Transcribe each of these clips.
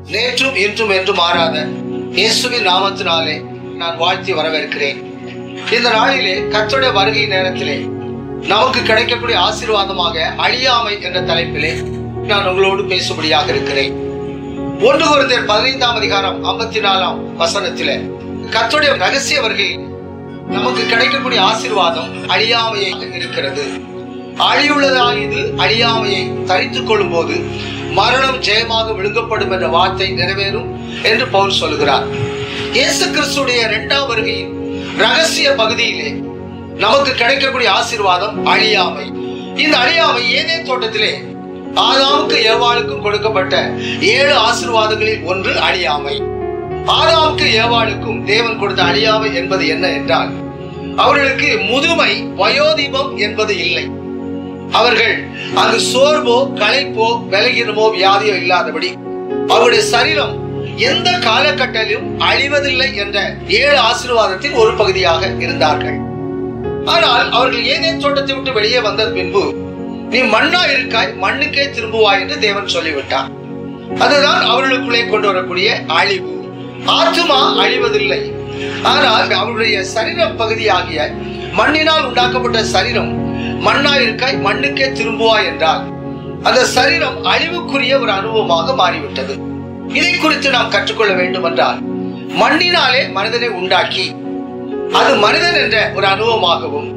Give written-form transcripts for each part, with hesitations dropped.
நேற்றும் இன்றும் என்று மாறாத இயேசுவின் நாமத்தினாலே நான் வாழ்த்தி வரவேற்கிறேன். இந்த நாளிலே கர்த்தருடைய வருகை நேரத்திலே நமக்கு கிடைக்கக்கூடிய ஆசீர்வாதமாக அழியாமை என்ற தலைப்பிலே நான் உங்களோடு பேசும்படியாக இருக்கிறேன். 1 கொரிந்தியர் 15ஆம் அதிகாரம் 54ஆம் வசனத்திலே கர்த்தருடைய ரகசிய வருகை நமக்கு கிடைக்கக்கூடிய ஆசீர்வாதம் அழியாமையாக இருக்கிறது. அழியுள்ளதாகிது அழியாமையை தரித்துக் கொள்ளும் போது மரணம் ஜெயமாக விழுங்கப்படும் என்ற வார்த்தை நிறைவேறும் என்று பவுல் சொல்கிறார். இயேசு கிறிஸ்துடைய 2ஆம் வருகையின் ரகசிய பகுதியிலே நமக்கு கிடைக்கக்கூடிய ஆசீர்வாதம் அழியாமை. இந்த அழியாமை ஏதேன் தோட்டத்திலே ஆதாமுக்கு ஏவாளுக்கும் கொடுக்கப்பட்ட 7 ஆசீர்வாதங்களில் ஒன்று அழியாமை. ஆதாமுக்கு ஏவாளுக்கும் தேவன் கொடுத்த அழியாமை என்பது என்ன என்றால், அவர்களுக்கு முதுமை வயோதிபம் என்பது இல்லை. அவர்கள் அங்கு சோர்வோ களைப்போ விலகினமோ வியாதியோ இல்லாதபடி அவருடைய சரீரம் எந்த காலகட்டத்திலும் அழிவதில்லை என்ற 7 ஆசீர்வாதத்தின் ஒரு பகுதியாக இருந்தார்கள். ஆனால் அவர்கள் ஏதேன் தோட்டத்தை விட்டு வெளியே வந்த பின்பு, நீ மண்ணா இருக்காய், மண்ணுக்கே திரும்புவாய் என்று தேவன் சொல்லிவிட்டார். அதுதான் அவர்களுக்குள்ளே கொண்டு வரக்கூடிய அழிவு. ஆத்துமா அழிவதில்லை, ஆனால் அவருடைய சரீர பகுதியாகிய மண்ணினால் உண்டாக்கப்பட்ட சரீரம் மண்ணா இருக்காய், மண்ணுக்கே திரும்புவாய் என்றால் அந்த சரீரம் அழிவுக்குரிய ஒரு அனுபவமாக மாறிவிட்டது. இதை குறித்து நாம் கற்றுக்கொள்ள வேண்டும் என்றால், மண்ணினாலே மனிதனை உண்டாக்கி அது மனிதன் என்ற ஒரு அனுபவமாகவும்,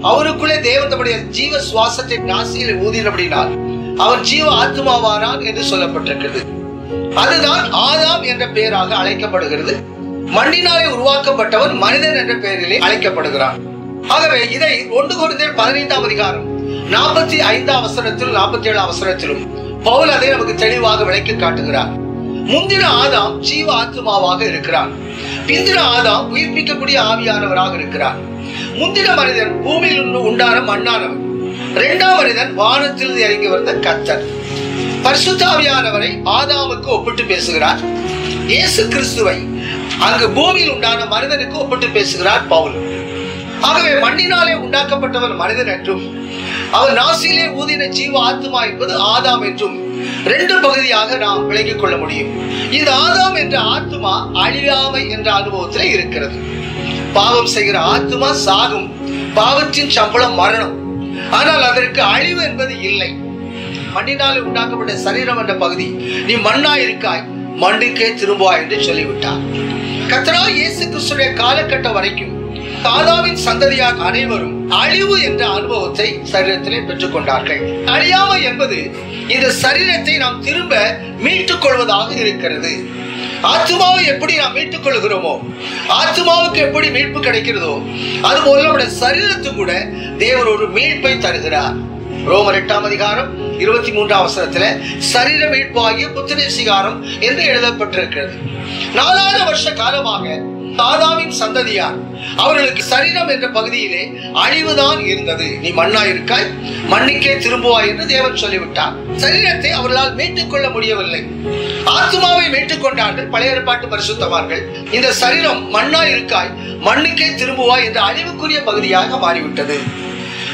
அவனுக்குள்ளே தேவன் தம்முடைய ஜீவ சுவாசத்தை நாசியில் ஊதினபடினால் அவன் ஜீவ ஆத்மாவானான் என்று சொல்லப்பட்டிருக்கிறது. அதுதான் ஆதாம் என்ற பெயராக அழைக்கப்படுகிறது. மண்ணினாலே உருவாக்கப்பட்டவன் மனிதன் என்ற பெயரிலே அழைக்கப்படுகிறான். ஆகவே இதை 1 கொரிந்தியர் 15ஆம் அதிகாரம் 45ஆம் வசனத்திலும் 47ஆம் வசனத்திலும் பவுல் அதை நமக்கு தெளிவாக விளக்கி காட்டுகிறார். முந்தின ஆதாம் ஜீவ ஆத்மாவாக இருக்கிறார். பிந்தின ஆதாம் உயிர்ப்பிக்கக்கூடிய ஆவியானவராக இருக்கிறார். முந்தின மனிதன் பூமியில் உண்டான மண்ணானவர். 2ஆம் மனிதன் வானத்தில் இறங்கி வந்த கர்த்தர். பரிசுத்த ஆவியானவரை ஆதாமுக்கு ஒப்பிட்டு பேசுகிறார். இயேசு கிறிஸ்துவை அங்கு பூமியில் உண்டான மனிதனுக்கு ஒப்பிட்டு பேசுகிறார் பவுல். ஆகவே மண்ணினாலே உண்டாக்கப்பட்டவர் மனிதன் என்றும், அவர் நாசியிலே ஊதின ஜீவ ஆத்மா என்பது ஆதாம் என்றும் 2 பகுதியாக நாம் விளங்கிக் கொள்ள முடியும். இந்த ஆதாம் என்ற ஆத்மா அழியாமை என்ற அனுபவத்திலே இருக்கிறது. பாவம் செய்கிற ஆத்மா சாகும். பாவத்தின் சம்பளம் மரணம். ஆனால் அதற்கு அழிவு என்பது இல்லை. மண்ணினாலே உண்டாக்கப்பட்ட சரீரம் என்ற பகுதி, நீ மண்ணா இருக்காய், மண்ணுக்கே திரும்புவாய் என்று சொல்லிவிட்டார். கர்த்தராகிய இயேசு கிறிஸ்துவின் காலகட்டம் வரைக்கும் ஆதாமின் சந்ததியார் அனைவரும் அழிவு என்ற அனுபவத்தை சரீரத்திலே பெற்றுக் கொண்டார்கள். அழியாமை என்பது இந்த சரீரத்தை நாம் திரும்ப மீட்டுக் கொள்வதாக இருக்கிறது. ஆத்மாவை எப்படி நாம் மீட்டுக் கொள்கிறோமோ, ஆத்மாவுக்கு எப்படி மீட்பு கிடைக்கிறதோ, அதுபோல நம்முடைய சரீரத்துக்கு கூட தேவன் ஒரு மீட்பை தருகிறார். ரோமர் 8ஆம் அதிகாரம் 23ஆம் வசனத்திலே சரீர மீட்பு ஆகிய புத்திரசிகாரம் என்று எழுதப்பட்டிருக்கிறது. 4000 வருஷ காலமாக ஆதாமின் சந்ததியார் அவர்களுக்கு சரீரம் என்ற பகுதியிலே அழிவுதான் இருந்தது. நீ மண்ணா இருக்காய், மண்ணுக்கே திரும்புவாய் என்று தேவன் சொல்லிவிட்டார். சரீரத்தை அவர்களால் மீட்டுக் கொள்ள முடியவில்லை. ஆத்மாவை மீட்டுக் கொண்டார்கள் பழைய ஏற்பாட்டு பரிசுத்தவான்கள். இந்த சரீரம் மண்ணா இருக்காய், மண்ணுக்கே திரும்புவாய் என்ற அழிவுக்குரிய பகுதியாக மாறிவிட்டது.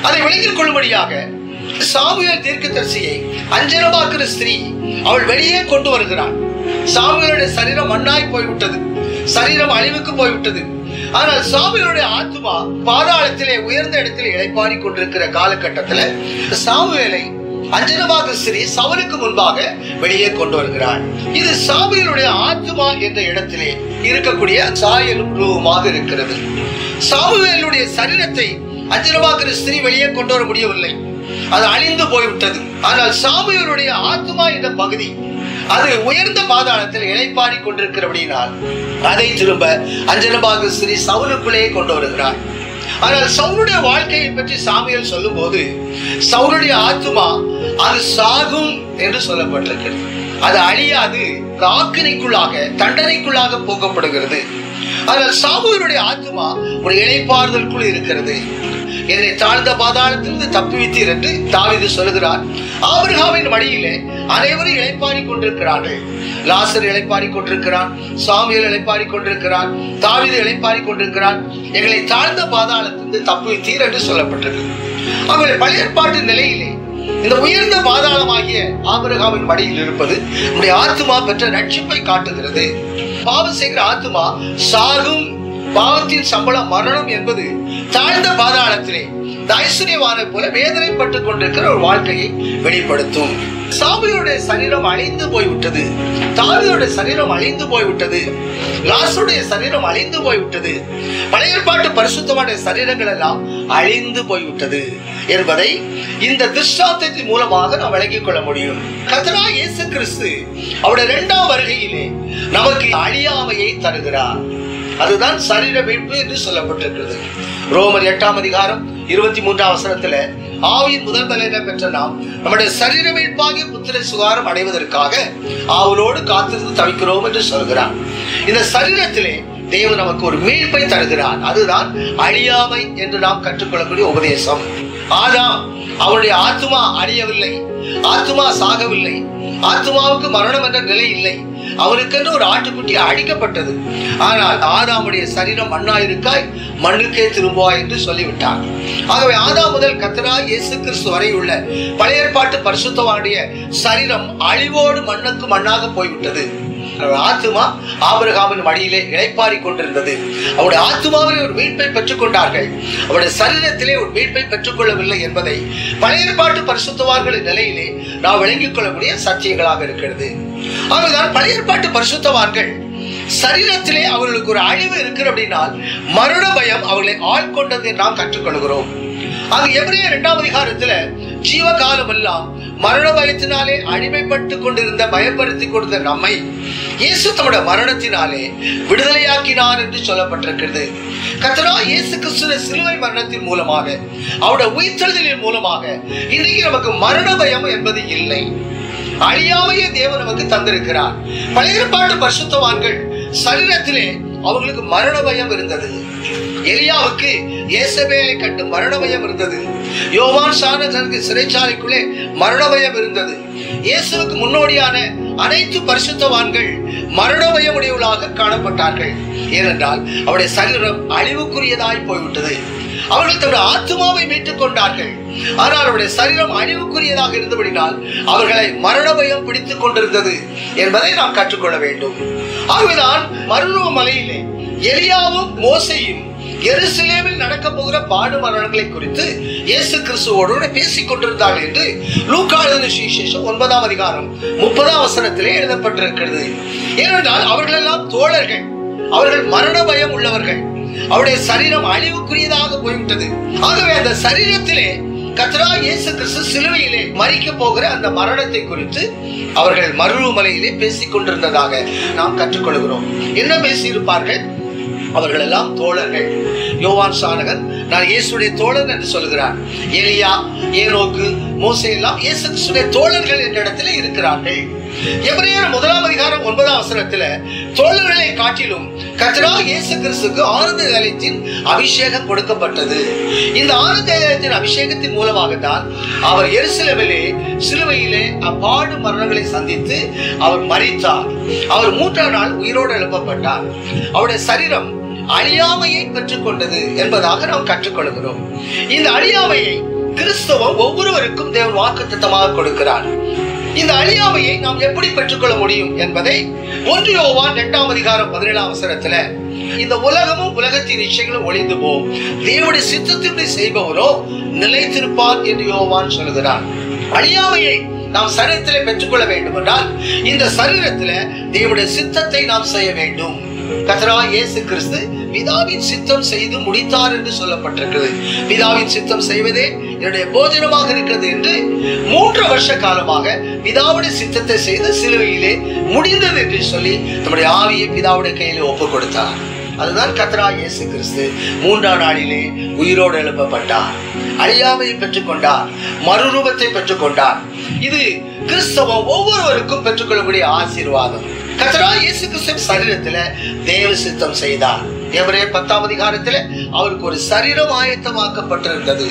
அதை விளங்கிக் கொள்ளும்படியாக சாமுவேல் தீர்க்கதரிசியை அஞ்சனமாக்குற ஸ்திரீ அவள் வெளியே கொண்டு வருகிறாள். சாமுவேலுடைய சரீரம் மண்ணாய் போய்விட்டது, சரீரம் அழிவுக்கு போய்விட்டது. ஆனால் சாமுவேலுடைய ஆத்மா பாதாளத்திலே உயர்ந்த இடத்திலே இளைப்பாறி கொண்டிருக்கிற காலகட்டத்தில் சாமுவேலை அஞ்சனமாக்குற ஸ்திரீ சவுலுக்கு முன்பாக வெளியே கொண்டு வருகிறாள். இது சாமுவேலுடைய ஆத்மா என்ற இடத்திலே இருக்கக்கூடிய சாயலும் ரூபமாக இருக்கிறது. சாமுவேலுடைய சரீரத்தை அஞ்சனமாக்குற ஸ்திரீ வெளியே கொண்டு வர முடியவில்லை, அது அழிந்து போய்விட்டது. ஆனால் சாமுவேலுடைய ஆத்மா என்ற பகுதி அது உயர்ந்த பாதாளத்தில் இளைப்பாறி கொண்டிருக்கிறபடினால் அதை திரும்ப அஞ்சனமாகுற ஸ்திரீ சவுலுக்குள்ளே கொண்டு வருகிறார். ஆனால் சவுலுடைய வாழ்க்கையை பற்றி சாமுவேல் சொல்லும் போது, சவுலுடைய ஆத்மா அது சாகும் என்று சொல்லப்பட்டிருக்கிறது. அது அழியாது, ஆக்கினைக்குள்ளாக தண்டனைக்குள்ளாக போகப்படுகிறது. ஆனால் சாமுவேலுடைய ஆத்மா ஒரு இளைப்பாறுதலுக்குள் இருக்கிறது. என்னை தாழ்ந்த பாதாளத்திலிருந்து தப்புவித்தீர் என்று தாவீது சொல்லுகிறார். ஆபிரகாமின் வழியிலே அனைவரும் இளைப்பாறி கொண்டிருக்கிறார்கள். லாசர் இளைப்பாறி கொண்டிருக்கிறான், சாமுவேல் இளைப்பாறி கொண்டிருக்கிறான், தாவீது இளைப்பாறி கொண்டிருக்கிறான். எங்களை தாழ்ந்த பாதாளத்திலிருந்து தப்புவித்தீர் என்று சொல்லப்பட்டிருக்கு. அவர்கள் பழைய ஏற்பாட்டு நிலையிலே இந்த உயர்ந்த பாதாளமாகிய ஆபிரகாமின் மடியில் இருப்பது நம்முடைய ஆத்துமா பெற்ற ரட்சிப்பை காட்டுகிறது. பாவம் செய்கிற ஆத்துமா சாகும். பாவத்தின் சம்பளம் மரணம் என்பது தாழ்ந்த பாதாளத்திலே ஐஸ்வர்யவானை போல வேதனைப்பட்டுக் கொண்டிருக்கிற ஒரு வாழ்க்கையை வெளிப்படுத்தும். சாமுவேலுடைய சரீரம் அழிந்து போய்விட்டது. தாவீதுடைய சரீரம் அழிந்து போய்விட்டது. லாசருடைய சரீரம் அழிந்து போய்விட்டது. பழைய ஏற்பாட்டு பரிசுத்தமான சரீரங்கள் எல்லாம் அழிந்து போய்விட்டது என்பதை இந்த திருஷ்டாந்தத்தின் மூலமாக நாம் விளங்கிக் கொள்ள முடியும். கர்த்தராகிய இயேசு கிறிஸ்து அவருடைய 2ஆம் வருகையிலே நமக்கு அழியாமையை தருகிறார். அதுதான் சரீர மீட்பு என்று சொல்லப்பட்டிருக்கிறது. ரோமர் 8ஆம் அதிகாரம் 23ஆம் வசனத்துல ஆவியின் முதல் பலனை பெற்ற நாம் நம்முடைய சரீர மீட்பாகிய புத்திர சுகாரம் அடைவதற்காக ஆவலோடு காத்திருந்து தவிக்கிறோம் என்று சொல்கிறார். இந்த சரீரத்திலே தேவன் நமக்கு ஒரு மீட்பை தருகிறார். அதுதான் அழியாமை என்று நாம் கற்றுக்கொள்ளக்கூடிய உபதேசம். ஆதாம் அவருடைய ஆத்துமா அழியவில்லை, ஆத்துமா சாகவில்லை, ஆத்துமாவுக்கு மரணம் என்ற நிலை இல்லை. அவனுக்கென்று ஒரு ஆட்டுக்குட்டி அடிக்கப்பட்டது. ஆனால் ஆதாமுடைய சரீரம் மண்ணாயிருக்காய், மண்ணுக்கே திரும்புவாய் என்று சொல்லிவிட்டார். ஆகவே ஆதாம் முதல் கர்த்தராகிய இயேசு கிறிஸ்து வரை உள்ள பழைய ஏற்பாட்டு பரிசுத்தவானுடைய சரீரம் அழிவோடு மண்ணுக்கு மண்ணாக போய்விட்டது. ஆத்துமா ஆபிரகாமின் மடியிலே இளைப்பாரி கொண்டிருந்தது. அவருடைய ஆத்துமாவிலே ஒரு மீட்பை பெற்றுக் கொண்டார்கள். அவருடைய சரீரத்திலே ஒரு மீட்பை பெற்றுக் கொள்ளவில்லை என்பதை பழைய ஏற்பாட்டு பரிசுத்தவான்களின் நிலையிலே நாம் விளங்கிக் கொள்ளக்கூடிய சத்தியங்களாக இருக்கிறது. ஆகவேதான் பழைய ஏற்பாட்டு பரிசுத்தவான்கள் சரீரத்திலே அவர்களுக்கு ஒரு அழிவு இருக்கிற அப்படின்னால் மரண பயம் அவர்களை ஆட்கொண்டது நாம் கற்றுக்கொள்கிறோம். அது எபிரேயர் 2ஆம் அதிகாரத்துல ஜீவகாலம் எல்லாம் மரண பயத்தினாலே அடிமைப்பட்டு கொண்டிருந்த பயப்படுத்தி கொண்டிருந்த நம்மை இயேசு தம்முடைய மரணத்தினாலே விடுதலையாக்கினார் என்று சொல்லப்பட்டிருக்கிறது. கர்த்தராகிய இயேசு கிறிஸ்துவின் சிலுவை மரணத்தின் மூலமாக அவருடைய உயிர்த்தெழுதலின் மூலமாக இன்றைக்கு நமக்கு மரண பயம் என்பது இல்லை. அழியாமையே தேவன் நமக்கு தந்திருக்கிறார். பழைய ஏற்பாட்டு பரிசுத்தவான்கள் சரீரத்திலே அவர்களுக்கு மரண பயம் இருந்தது. எலியாவுக்கு யேசபேலை கண்டு மரண பயம் இருந்தது. யோவான் சானதனுக்கு சிறைச்சாலைக்குள்ளே மரண பயம் இருந்தது. இயேசுவுக்கு முன்னோடியான அனைத்து பரிசுத்தவான்கள் மரண பயமுடையவர்களாக காணப்பட்டார்கள். ஏனென்றால் அவருடைய சரீரம் அழிவுக்குரியதாய் போய்விட்டது. அவர்கள் தன்னுடைய ஆத்துமாவை மீட்டுக் கொண்டார்கள். ஆனால் அவருடைய சரீரம் அழிவுக்குரியதாக இருந்தபடினால் அவர்களை மரண பயம் பிடித்துக் கொண்டிருந்தது என்பதை நாம் கற்றுக்கொள்ள வேண்டும். ஆகவேதான் மருத்துவ மலையிலே எலியாவும் மோசேயும் எருசலேமில் நடக்க போகிற பாடு மரணங்களை குறித்து இயேசு கிறிஸ்துவோடு பேசிக் கொண்டிருந்தார்கள் என்று லூக்கா எழுதின சுவிசேஷம் 9ஆம் அதிகாரம் 30ஆம் வசனத்திலே எழுதப்பட்டிருக்கிறது. ஏனென்றால் அவர்கள் எல்லாம் தோழர்கள், அவர்கள் மரண பயம் உள்ளவர்கள். அவருடைய சரீரம் அழிவுக்குரியதாக போய்விட்டது. ஆகவே அந்த சரீரத்திலே கர்த்தராகிய இயேசு கிறிஸ்து சிலுவையிலே மரிக்க போகிற அந்த மரணத்தை குறித்து அவர்கள் மருவமலையிலே பேசிக் கொண்டிருந்ததாக நாம் கற்றுக்கொள்கிறோம். என்ன பேசியிருப்பார்கள்? அவர்கள் எல்லாம் தோழர்கள். யோவான் சானகன் நான் இயேசுடைய தோழன் என்று சொல்கிறார். எலியா, ஏனோக்கு, மோசே எல்லாம் இயேசு கிறிஸ்துடைய தோழர்கள் என்ற இடத்துல இருக்கிறார்கள். எபிரேயர் 1ஆம் அதிகாரம் 9ஆம் வசனத்துல தோழர்களை காட்டிலும் கர்த்தராகிய இயேசு கிறிஸ்துவுக்கு ஆனந்த தைலத்தின் அபிஷேகம் கொடுக்கப்பட்டது. இந்த ஆனந்த தைலத்தின் அபிஷேகத்தின் மூலமாக தான் அவர் எருசலேமிலே சிலுவையிலே அப்பாடு மரணங்களை சந்தித்து அவர் மரித்தார். அவர் 3ஆம் நாள் உயிரோடு எழுப்பப்பட்டார். அவருடைய சரீரம் அழியாமையை பெற்றுக் கொண்டது என்பதாக நாம் கற்றுக்கொள்கிறோம். இந்த அழியாமையை கிறிஸ்தவம் ஒவ்வொருவருக்கும் தேவன் வாக்குத்தத்தமாக கொடுக்கிறார். இந்த அழியாமையை நாம் எப்படி பெற்றுக்கொள்ள முடியும் என்பதை 1 யோவான் 8ஆம் அதிகாரம் 17ஆம் வசனத்துல இந்த உலகமும் உலகத்தின் இச்சைகளும் ஒளிந்து போம், தேவனுடைய சித்தத்தின்படி செய்பவரோ நிலைத்திருப்பார் என்று யோவான் சொல்கிறார். அழியாமையை நாம் சரீரத்திலே பெற்றுக்கொள்ள வேண்டும் என்றால் இந்த சரீரத்திலே தேவனுடைய சித்தத்தை நாம் செய்ய வேண்டும். கர்த்தராகிய இயேசு கிறிஸ்து பிதாவின் சித்தம் செய்து முடித்தார் என்று சொல்லப்பட்டிருக்கிறது. பிதாவின் சித்தம் செய்வதே என்னுடைய போஜனமாக இருக்கிறது என்று 3 வருஷ காலமாக பிதாவுடைய சித்தத்தை செய்து சிலுவையிலே முடிந்தது என்று சொல்லி நம்முடைய ஆவியை பிதாவுடைய கையிலே ஒப்புக் கொடுத்தார். அதுதான் கர்த்தராகிய இயேசு கிறிஸ்து 3ஆம் நாளிலே உயிரோடு எழுப்பப்பட்டார். அழியாமையை பெற்றுக் கொண்டார், மறுரூபத்தை பெற்றுக் கொண்டார். இது கிறிஸ்தவம் ஒவ்வொருவருக்கும் பெற்றுக்கொள்ளக்கூடிய ஆசீர்வாதம். கர்த்தராகிய இயேசு கிறிஸ்து சரீரத்துல தேவ சித்தம் செய்தார். எபிரேயர் 10ஆம் அதிகாரத்துல அவருக்கு ஒரு சரீரம் ஆயத்தமாக்கப்பட்டிருந்தது.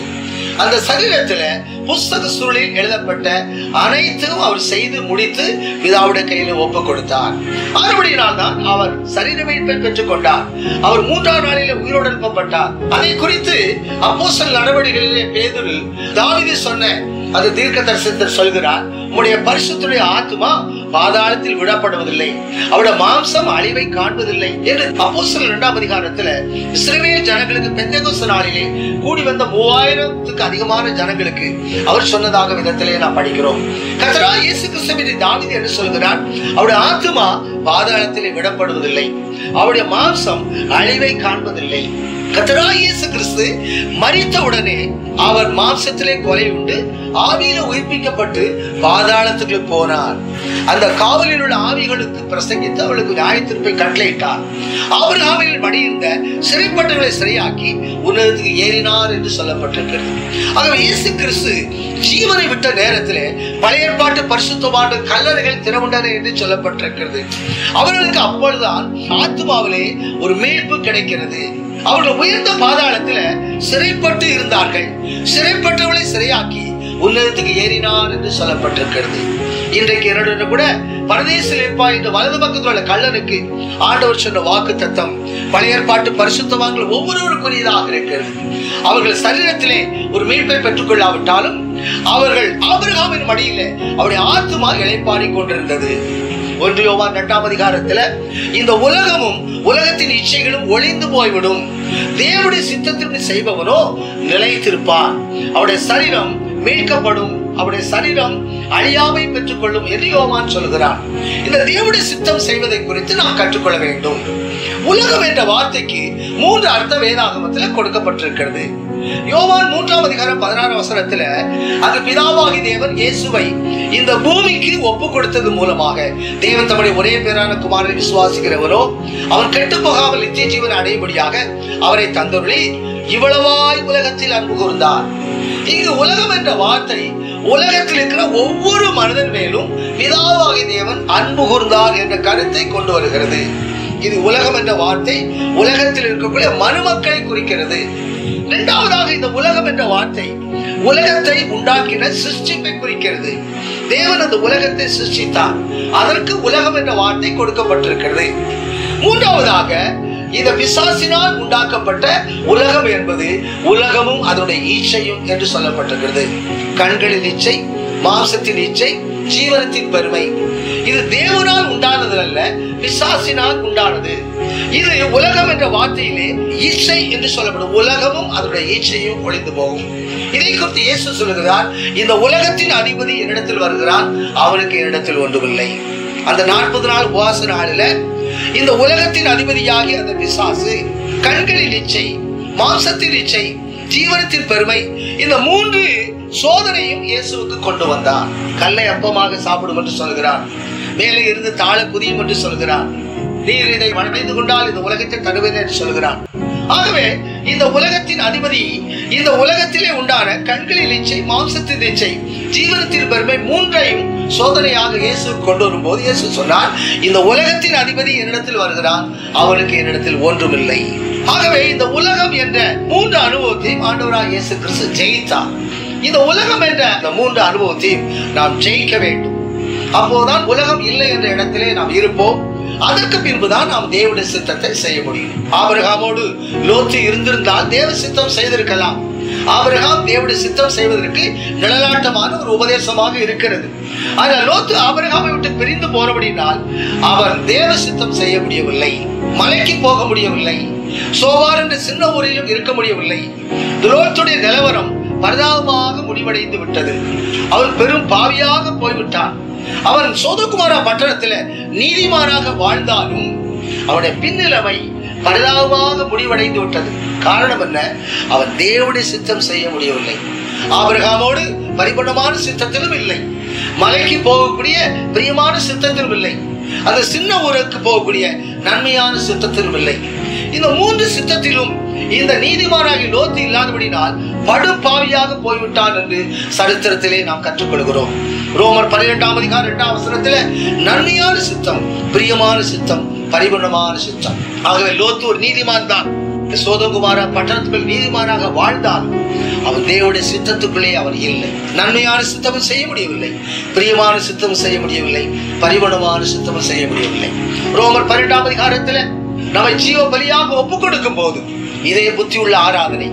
அந்த சரீரத்துல புஸ்தக சுருளில் எழுதப்பட்ட அனைத்தும் அவர் செய்து முடித்து பிதாவுடைய கையில ஒப்பு கொடுத்தார். மறுபடியினால் தான் அவர் சரீர மீட்பை பெற்றுக் கொண்டார். அவர் 3ஆம் நாளிலே உயிரோடு எழுப்பப்பட்டார். அதை குறித்து அப்போஸ்தலர் நடவடிக்கைகளிலே பேதுரு தாவீது சொன்ன அது தீர்க்க தரிசனத்தில் சொல்கிறார், உம்முடைய பரிசுத்தருடைய ஆத்துமா பாதாளத்தில் விடப்படுவதில்லை, அவருடைய மாம்சம் அழிவை காண்பதில்லை என்று அப்போஸ்தலர் 2ஆம் அதிகாரத்துல இஸ்ரவேல் ஜனங்களுக்கு பெந்தெகோஸ்து நாளிலே கூடி வந்த 3000த்துக்கு அதிகமான ஜனங்களுக்கு அவர் சொன்னதாக விதத்திலே நாம் படிக்கிறோம். கர்த்தராகிய இயேசு கிறிஸ்துவை தாவீது என்று சொல்கிறார், அவருடைய ஆத்துமா பாதாளத்திலே விடப்படுவதில்லை, அவருடைய மாம்சம் அழிவை காண்பதில்லை. கர்த்தராகிய இயேசு கிறிஸ்து மரித்த உடனே அவர் மாம்சத்திலே கொலை உண்டு ஆவியில உயிர்ப்பிக்கப்பட்டு பாதாளத்துக்கு போனார். அந்த காவலில் உள்ள ஆவிகளுக்கு பிரசங்கித்து அவளுக்கு நியாயத்தீர்ப்பை கட்டளையிட்டார். ஆபிரகாமின் மடியிருந்த சிறைப்பட்டவர்களை சிறையாக்கி உன்னதத்துக்கு ஏறினார் என்று சொல்லப்பட்டிருக்கிறது. ஆகவே இயேசு கிறிஸ்து ஜீவனை விட்ட நேரத்திலே பழைய ஏற்பாட்டு பரிசுத்தவான்கள் கல்லறைகள் திறவுண்டன என்று சொல்லப்பட்டிருக்கிறது. அவர்களுக்கு அப்பொழுதுதான் ஆத்துமாவிலே ஒரு மீட்பு கிடைக்கிறது. அவர்கள் உயர்ந்த பாதாளத்துல சிறைப்பட்டு இருந்தார்கள். சிறைப்பட்டவர்களை சிறையாக்கி உன்னதத்துக்கு ஏறினார் என்று சொல்லப்பட்டிருக்கிறது. இன்றைக்கு என்னுடைய கூட பரதேசில் இருப்பாய் என்ற வலது பக்கத்தில் உள்ள கள்ளனுக்கு ஆண்டவர் சொன்ன வாக்கு தத்தம் பழைய ஏற்பாட்டு பரிசுத்தவான்கள் ஒவ்வொருவருக்குரியதாக இருக்கிறது. அவர்கள் சரீரத்திலே ஒரு மீட்பை பெற்றுக் கொள்ளாவிட்டாலும் அவர்கள் ஆபிரகாமின் மடியில அவருடைய ஆத்துமா இளைப்பாடி கொண்டிருந்தது. 1 யோவான் 2ஆம் அதிகாரத்துல இந்த உலகமும் உலகத்தின் இச்சைகளும் ஒளிந்து போய்விடும், தேவனுடைய சித்தத்திற்கு செய்பவனோ நிலைத்திருப்பான், அவருடைய சரீரம் மீட்கப்படும், அவருடைய சரீரம் அழியாமை பெற்றுக் கொள்ளும் என்று யோவான் சொல்கிறான். இந்த தேவனுடைய சித்தம் செய்வதை குறித்து நாம் கற்றுக்கொள்ள வேண்டும். உலகம் என்ற வார்த்தைக்கு 3 அர்த்த வேதாகமத்தில் கொடுக்கப்பட்டிருக்கிறது. யோவான் 3ஆம் அதிகாரம் 16ஆம் வசனத்துல அது பிதாவாகி தேவன் இயேசுவை இந்த பூமிக்கு ஒப்பு கொடுத்தது மூலமாக தேவன் தம்முடைய ஒரே பேரான குமாரனை விசுவாசிக்கிறவரோ அவன் கெட்டு போகாமல் நித்திய ஜீவனை அடையும்படியாக அவரை தந்தருளி இவ்வளவாய் உலகத்தில் அன்பு கூர்ந்தார். இங்கு உலகம் என்ற வார்த்தை உலகத்தில் இருக்கிற ஒவ்வொரு மனிதன் மேலும் பிதாவாகி தேவன் அன்பு கூர்ந்தார் என்ற கருத்தை கொண்டு வருகிறது. இது உலகம் என்ற வார்த்தை உலகத்தில் இருக்கக்கூடிய மனுமக்களை குறிக்கிறது. இரண்டாவதாக இந்த உலகம் என்ற வார்த்தை உலகத்தை உண்டாக்கின சிருஷ்டிப்பை குறிக்கிறது. தேவன் அந்த உலகத்தை சிருஷ்டித்தார், அதற்கு உலகம் என்ற வார்த்தை கொடுக்கப்பட்டிருக்கிறது. மூன்றாவதாக இந்த பிசாசினால் உண்டாக்கப்பட்ட உலகம் என்பது உலகமும் அதனுடைய இச்சையும் என்று சொல்லப்பட்டிருக்கிறது. கண்களின் இச்சை, மாம்சத்தின் இச்சை, ஜீவனத்தின் பெருமை. இது தேவனால் உண்டானது அல்ல, பிசாசினால் உண்டானது. இது உலகம் என்ற வார்த்தையிலே இச்சை என்று சொல்லப்படும். உலகமும் அதனுடைய இச்சையும் ஒளிந்து போகும். இதை குறித்து இயேசு சொல்லுகிறார், இந்த உலகத்தின் அதிபதி என்னிடத்தில் வருகிறான், அவனுக்கு என்னிடத்தில் ஒன்றுமில்லை. அந்த 40 நாள் உபவாச நாளில இந்த உலகத்தின் அதிபதியாகி அந்த பிசாசு கண்களின் இச்சை, மாம்சத்தின் இச்சை, ஜீவனத்தின் பெருமை, இந்த 3 சோதனையும் இயேசுவுக்கு கொண்டு வந்தார். கல்லை அப்பமாக சாப்பிடும் என்று சொல்கிறார், மேலே இருந்து தாழ குதியும் என்று சொல்கிறார், நீர் இதை வணைந்து கொண்டால் இந்த உலகத்தை தருவேன் என்று சொல்கிறார். ஆகவே இந்த உலகத்தின் அதிபதி இந்த உலகத்திலே உண்டான கண்களின் இச்சை, மாம்சத்தின் இச்சை, ஜீவனத்தின் பெருமை 3ஐயும் சோதனையாக இயேசு கொண்டு வரும்போது இயேசு சொன்னார், இந்த உலகத்தின் அதிபதி என்னிடத்தில் வருகிறான், அவனுக்கு என்னிடத்தில் ஒன்றுமில்லை. ஆகவே இந்த உலகம் என்ற 3 அனுபவத்தையும் ஆண்டவராகிய இயேசு கிறிஸ்து ஜெயித்தார். இந்த உலகம் என்ற இந்த 3 அனுபவத்தையும் நாம் ஜெயிக்க வேண்டும். அப்போதுதான் உலகம் இல்லை என்ற இடத்திலே நாம் இருப்போம். அதற்கு பின்புதான் நாம் தேவனுடைய சித்தத்தை செய்ய முடியும். ஆபிரகாமோடு லோத்து இருந்திருந்தால் தேவ சித்தம் செய்திருக்கலாம். ஆபிரகாம் தேவனுடைய சித்தம் செய்வதற்கு நிழலாட்டமான ஒரு உபதேசமாக இருக்கிறது. ஆனால் லோத்து ஆபிரகாமை விட்டு பிரிந்து போனபடினால் அவர் தேவ சித்தம் செய்ய முடியவில்லை, மலைக்கு போக முடியவில்லை, சோவார் என்ற சின்ன ஊரிலும் இருக்க முடியவில்லை. லோத்துடைய நிலவரம் பரிதாபமாக முடிவடைந்து விட்டது. அவன் பெரும் பாவியாக போய்விட்டான். அவன் சோதோகுமாரா பட்டணத்தில் நீதிமானாக வாழ்ந்தாலும் அவனுடைய பின்னிலைமை பரிதாபமாக முடிவடைந்து விட்டது. காரணம் என்ன? அவன் தேவனுடைய சித்தம் செய்ய முடியவில்லை. ஆபிரகாமோடு பரிபூர்ணமான சித்தத்திலும் இல்லை, மலைக்கு போகக்கூடிய பிரியமான சித்தத்திலும் இல்லை, அந்த சின்ன ஊருக்கு போகக்கூடிய நன்மையான சித்தத்திலும் இல்லை. இந்த 3 சித்தத்திலும் இந்த நீதிமானாகி லோத்து இல்லாதபடினால் படும் பாவியாக போய்விட்டான் என்று சரித்திரத்திலே நாம் கற்றுக்கொள்கிறோம். ரோமர் 12ஆம் அதிகாரம் 2ஆம் வசனத்திலே நன்மையான சித்தம், பிரியமான சித்தம், பரிபூர்ணமான சித்தம். ஆகவே லோத்து ஒரு நீதிமான் தான். சோதோகுமாரா பட்டணத்துக்குள் நீதிமானாக வாழ்ந்தால் அவன் தேவனுடைய சித்தத்துக்குள்ளே அவர் இல்லை. நன்மையான சித்தமும் செய்ய முடியவில்லை, பிரியமான சித்தமும் செய்ய முடியவில்லை, பரிபூர்ணமான சித்தமும் செய்ய முடியவில்லை. ரோமர் 12ஆம் அதிகாரத்தில் நம்மை ஜீவ பலியாக ஒப்புக் கொடுக்கும் போது இதய புத்தி உள்ள ஆராதனை,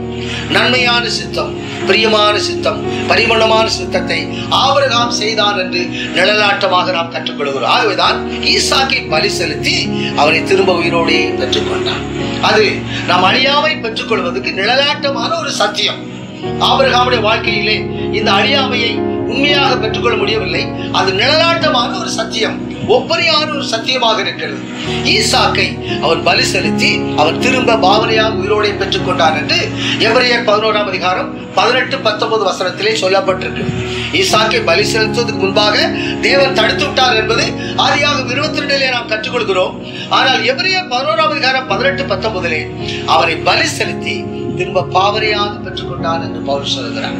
நன்மையான சித்தம், பிரியமான சித்தம், பரிபூரணமான சித்தத்தை ஆபிரகாம் செய்தான் என்று நிழலாட்டமாக நாம் கற்றுக்கொள்கிறோம். ஆகவேதான் ஈசாக்கை பலி செலுத்தி அவனை திரும்ப உயிரோடே பெற்றுக்கொண்டான். அது நாம் அழியாமை பெற்றுக்கொள்வதற்கு நிழலாட்டமான ஒரு சத்தியம். ஆபிரகாமுடைய வாழ்க்கையிலே இந்த அழியாமையை உண்மையாக பெற்றுக்கொள்ள முடியவில்லை. அது நிழலாட்டமான ஒரு சத்தியம், ஒப்பனையான ஒரு சத்தியமாக இருக்கிறது. ஈசாக்கை அவன் பலி செலுத்தி அவன் திரும்ப பாவனையாக உயிரோடை பெற்றுக் கொண்டான் என்று எபிரேயர் 11ஆம் அதிகாரம் 18-19 வசனத்திலே சொல்லப்பட்டிருக்கு. ஈசாக்கை பலி செலுத்துவதற்கு முன்பாக தேவன் தடுத்து விட்டார் என்பது ஆதியாகமம் 22 நாம் கற்றுக்கொள்கிறோம். ஆனால் எபிரேயர் 11ஆம் அதிகாரம் 18-19 அவனை பலி செலுத்தி திரும்ப பாவனையாக பெற்றுக்கொண்டான் என்று பவுல் சொல்கிறார்.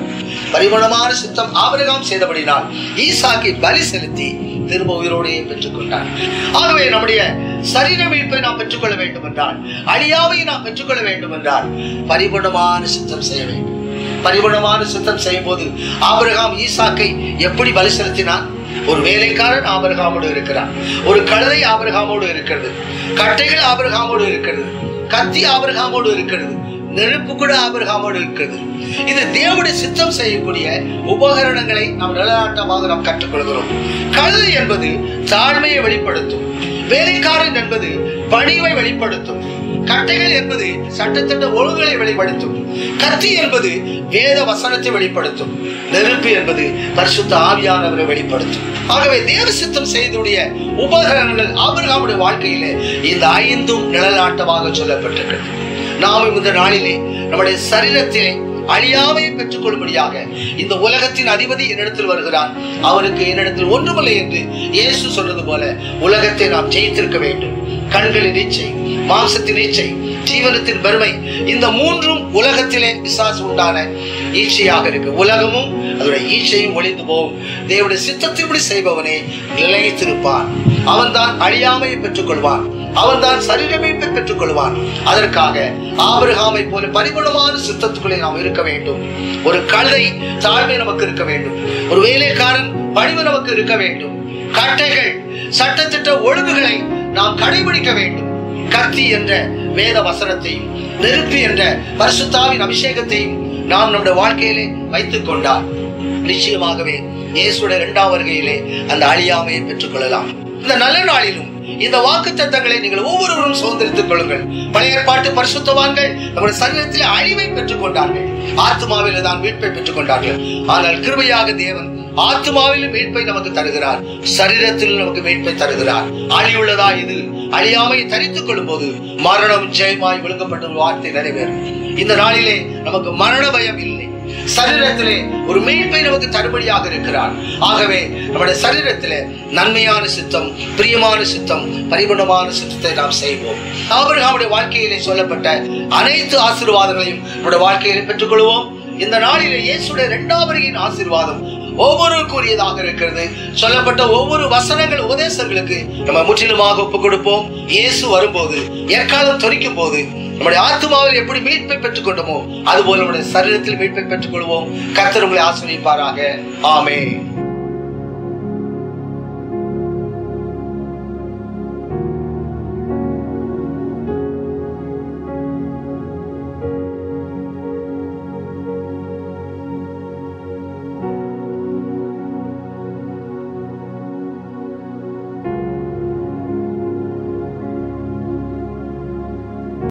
பரிபூரணமான சித்தம் ஆபிரகாம் செய்தபடினால் ஈசாக்கை பலி செலுத்தி திரும்ப உயிரோடையே பெற்றுக்கொண்டார். ஆகவே நம்முடைய சரீர மீட்பை நாம் பெற்றுக்கொள்ள வேண்டும் என்றால், அழியாமையை நாம் பெற்றுக்கொள்ள வேண்டும் என்றால் பரிபூரணமான சித்தம் செய்ய வேண்டும். பரிபூரணமான சித்தம் செய்யும் போது ஆபிரகாம் ஈசாக்கை எப்படி பலி செலுத்தினான்? ஒரு வேலைக்காரன் ஆபிரகாமோடு இருக்கிறான், ஒரு கழுதை ஆபிரகாமோடு இருக்கிறது, கட்டைகள் ஆபிரகாமோடு இருக்கிறது, கத்தி ஆபிரகாமோடு இருக்கிறது, நெருப்பு கூட ஆபிரகாமோடு இருக்கிறது. இது தேவனுடைய சித்தம் செய்யக்கூடிய உபகரணங்களை நாம் நிழலாட்டமாக நாம் கற்றுக்கொள்கிறோம். கழுதை என்பது தாழ்மையை வெளிப்படுத்தும், வேலைக்காரன் என்பது பணிவை வெளிப்படுத்தும், கட்டைகள் என்பது சட்டத்திட்ட ஒழுங்குகளை வெளிப்படுத்தும், கத்தி என்பது வேத வசனத்தை வெளிப்படுத்தும், நெருப்பு என்பது பரிசுத்த ஆவியானவரை வெளிப்படுத்தும். ஆகவே தேவ சித்தம் செய்துடைய உபகரணங்கள் ஆபிரகாமுடைய வாழ்க்கையிலே இந்த 5 நிழலாட்டமாக சொல்லப்பட்டிருக்கிறது. நாம் இந்த நாளிலே நம்முடைய சரீரத்திலே அழியாமையை பெற்றுக் கொள்ளும்படியாக இந்த உலகத்தின் அதிபதி என்னிடத்தில் வருகிறான், அவனுக்கு என்னிடத்தில் ஒன்றுமில்லை என்று இயேசு சொன்னது போல உலகத்தை நாம் ஜெயித்திருக்க வேண்டும். கண்களின் இச்சை, மாம்சத்தின் இச்சை, ஜீவனத்தின் பெருமை, இந்த 3ம் உலகத்திலே பிசாசு உண்டான ஈச்சையாக இருக்கு. உலகமும் அதோட ஈச்சையும் ஒளிந்து போகும். தேவனுடைய சித்தத்தின்படி செய்பவனே நிலைத்திருப்பான். அவன்தான் அழியாமையை பெற்றுக் கொள்வான், அவன்தான் சரீரமைப்பை பெற்றுக் கொள்வான். அதற்காக ஆபிரகாமை போல பரிபூரணமான சித்தத்துக்குள்ளே நாம் இருக்க வேண்டும். ஒரு கழுதை தாழ்மை நமக்கு இருக்க வேண்டும், ஒரு வேலைக்காரன் பணிவு நமக்கு இருக்க வேண்டும், கட்டைகள் சட்டத்திட்ட ஒழுங்குகளை நாம் கடைபிடிக்க வேண்டும், கத்தி என்ற வேத வசனத்தையும் நெருப்பு என்ற பரிசுத்தாவின் அபிஷேகத்தையும் நாம் நம்முடைய வாழ்க்கையிலே வைத்துக் கொண்டால் நிச்சயமாகவே இயேசுடைய 2ஆம் வருகையிலே அந்த அழியாமையை பெற்றுக் கொள்ளலாம். இந்த நல்ல நாளிலும் இந்த வாக்குத்தத்தங்களை நீங்கள் ஒவ்வொருவரும் சுதந்திரித்துக் கொள்ளுங்கள். பழைய ஏற்பாட்டு பரிசுத்தவான்கள் நம்முடைய சரீரத்திலே அழிவை பெற்றுக் கொண்டார்கள், ஆத்மாவிலே தான் மீட்பை பெற்றுக் கொண்டார்கள். ஆனால் கிருபையாக தேவன் ஆத்மாவிலும் மீட்பை நமக்கு தருகிறார், சரீரத்திலும் நமக்கு மீட்பை தருகிறார். அழிவுள்ளதா இது? அழியாமையை தரித்துக் கொள்ளும் போது மரணம் ஜெயமாய் விழுங்கப்பட்ட ஒரு வார்த்தை நிறைவேறும். இந்த நாளிலே நமக்கு மரண பயம் இல்லை, சரீரத்திலே ஒரு மீட்பை நமக்கு தருபடியாக இருக்கிறார். ஆகவே நம்முடைய சரீரத்திலே நன்மையான சித்தம், பிரியமான சித்தம், பரிபூரணமான சித்தத்தை நாம் செய்வோம். ஆபிரகாமுடைய வாழ்க்கையிலே சொல்லப்பட்ட அனைத்து ஆசீர்வாதங்களையும் நம்முடைய வாழ்க்கையிலே பெற்றுக்கொள்வோம். இந்த நாளிலே இயேசுடைய 2ஆம் வருகையின் ஆசீர்வாதம் ஒவ்வொருவருக்குரியதாக இருக்கிறது. சொல்லப்பட்ட ஒவ்வொரு வசனங்கள் உபதேசங்களுக்கு நம்ம முற்றிலுமாக ஒப்புக் கொடுப்போம். இயேசு வரும்போது, எக்காலம் தொனிக்கும் போது நம்முடைய ஆத்மாவில் எப்படி மீட்பை பெற்றுக் கொண்டோமோ அதுபோல நம்முடைய சரீரத்தில் மீட்பை பெற்றுக் கொள்வோம். கர்த்தர் உங்களை ஆசீர்வதிப்பாராக. ஆமென்.